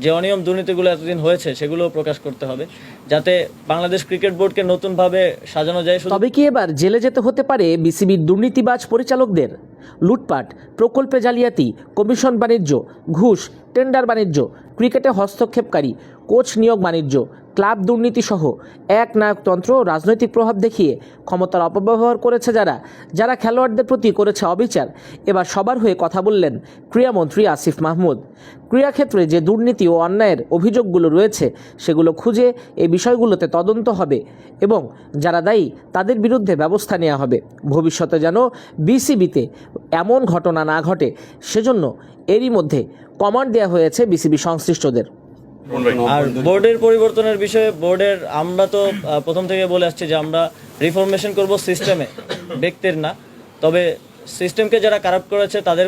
যে অনিয়ম দুর্নীতিগুলো এতদিন হয়েছে সেগুলো প্রকাশ করতে হবে, যাতে বাংলাদেশ ক্রিকেট বোর্ডকে নতুনভাবে সাজানো যায়। তবে কি এবার জেলে যেতে হতে পারে বিসিবির দুর্নীতিবাজ পরিচালকদের? লুটপাট, প্রকল্পে জালিয়াতি, কমিশন বাণিজ্য, ঘুষ, টেন্ডার বাণিজ্য, ক্রিকেটে হস্তক্ষেপকারী, কোচ নিয়োগ বাণিজ্য, ক্লাব দুর্নীতিসহ একনায়কতন্ত্র, রাজনৈতিক প্রভাব দেখিয়ে ক্ষমতার অপব্যবহার করেছে যারা খেলোয়াড়দের প্রতি করেছে অবিচার। এবার সবার হয়ে কথা বললেন ক্রীড়ামন্ত্রী আসিফ মাহমুদ। ক্রীড়াক্ষেত্রে যে দুর্নীতি ও অন্যায়ের অভিযোগগুলো রয়েছে সেগুলো খুঁজে এই বিষয়গুলোতে তদন্ত হবে এবং যারা দায়ী তাদের বিরুদ্ধে ব্যবস্থা নেওয়া হবে। ভবিষ্যতে যেন বিসিবিতে এমন ঘটনা না ঘটে সেজন্য এরই মধ্যে কমান্ড দেওয়া হয়েছে বিসিবি সংশ্লিষ্টদের। আর বোর্ডের পরিবর্তনের বিষয়ে আমরা তো প্রথম থেকে বলে আসছি যে আমরা রিফরমেশন করব সিস্টেমে, ব্যক্তির না। তবে সিস্টেমকে যারা কারাপ্ট করেছে তাদের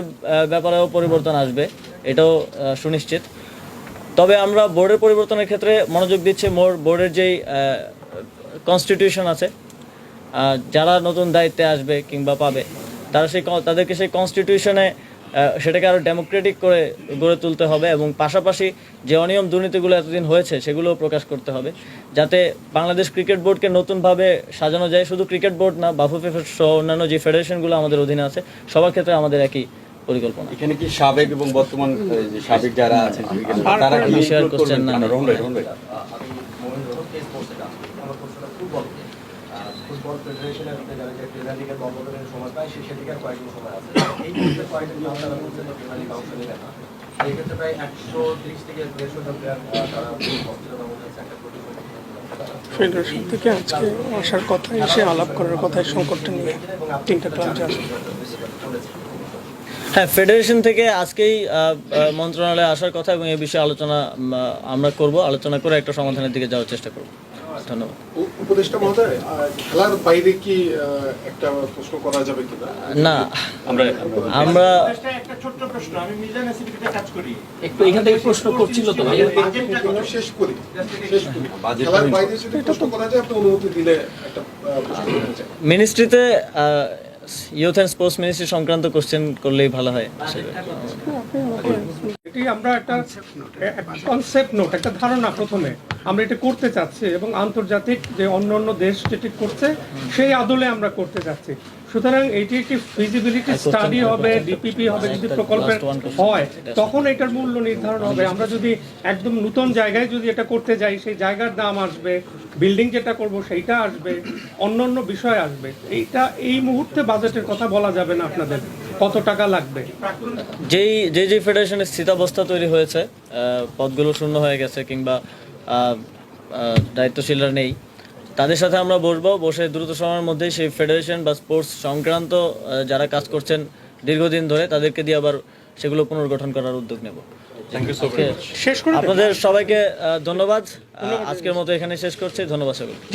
ব্যাপারেও পরিবর্তন আসবে, এটাও সুনিশ্চিত। তবে আমরা বোর্ডের পরিবর্তনের ক্ষেত্রে মনোযোগ দিচ্ছি বোর্ডের যেই কনস্টিটিউশন আছে, যারা নতুন দায়িত্বে আসবে কিংবা পাবে তাদেরকে সেই কনস্টিটিউশনে সেটাকে আরও ডেমোক্রেটিক করে গড়ে তুলতে হবে এবং পাশাপাশি যে অনিয়ম দুর্নীতিগুলো এতদিন হয়েছে সেগুলোও প্রকাশ করতে হবে, যাতে বাংলাদেশ ক্রিকেট বোর্ডকে নতুনভাবে সাজানো যায়। শুধু ক্রিকেট বোর্ড না, বাফুফে সহ অন্যান্য যে ফেডারেশনগুলো আমাদের অধীনে আছে সবার ক্ষেত্রে আমাদের একই পরিকল্পনা। এখানে কি সাবেক এবং বর্তমান যে সাবেক যারা আছেন তারা কি শেয়ার করছেন না? ফুটবল ফেডারেশনের প্রিমিয়ার লিগের বদলের সময় প্রায় শেষের দিকে কয়েকদিন সময় আছে। এই মুহূর্তে কয়েকদিন আপনারা বলছেন প্রিমিয়ার লিগ অংশ নেবে না, এই ক্ষেত্রে প্রায় 130 থেকে 150 জন প্লেয়ার তারা হসপিটালের মধ্যে একটা ফেডারেশন থেকে আজকে আসার কথা, এসে আলাপ করার কথা সংকটটা নিয়ে তিনটা ক্লাব যাচ্ছে। হ্যাঁ, ফেডারেশন থেকে আজকেই মন্ত্রণালয়ে আসার কথা এবং এই বিষয়ে আমরা করব, আলোচনা করে একটা সমাধানের দিকে যাওয়ার চেষ্টা করব। ধন্যবাদ। উপদেষ্টা মহোদয়, খেলার বাইরে কি একটা প্রশ্ন করা যাবে কিনা? না, আমরা একটা ছোট্ট প্রশ্ন, আমি মিজান এসিবিতে কাজ করি, একটু এখান থেকে প্রশ্ন করছিল তো ভাই, শেষ করি খেলার বাইরে যদি প্রশ্ন করা যায় আপনি অনুমতি দিলে একটা প্রশ্ন করতে চাই। মিনিস্ট্রিতে ইউথ অ্যান্ড স্পোর্টস মিনিস্ট্রি সংক্রান্ত কোশ্চেন করলেই ভালো হয়। এটি আমরা একটা কনসেপ্ট নোট, একটা ধারণা প্রথমে আমরা এটা করতে চাচ্ছি এবং আন্তর্জাতিক যে অন্য দেশ যেটি করছে সেই আদলে আমরা করতে চাচ্ছি। সুতরাং এটি একটি ফিজিবিলিটি স্টাডি হবে, ডিপিপি হবে। যদি প্রকল্পের হয় তখন এটার মূল্য নির্ধারণ হবে। আমরা যদি একদম নতুন জায়গায় যদি এটা করতে যাই, সেই জায়গার দাম আসবে, বিল্ডিং যেটা করব সেইটা আসবে, অন্য বিষয় আসবে। এইটা এই মুহূর্তে বাজেটের কথা বলা যাবে না আপনাদের কত টাকা লাগবে। যেই ফেডারেশনের স্থিতাবস্থা তৈরি হয়েছে, পদগুলো শূন্য হয়ে গেছে কিংবা দায়িত্বশীলরা নেই, তাদের সাথে আমরা বসে দ্রুত সময়ের মধ্যেই সেই ফেডারেশন বা স্পোর্টস সংক্রান্ত যারা কাজ করছেন দীর্ঘদিন ধরে তাদেরকে দিয়ে আবার সেগুলো পুনর্গঠন করার উদ্যোগ নেব। আপনাদের সবাইকে ধন্যবাদ। আজকের মতো এখানে শেষ করছি। ধন্যবাদ সকলকে।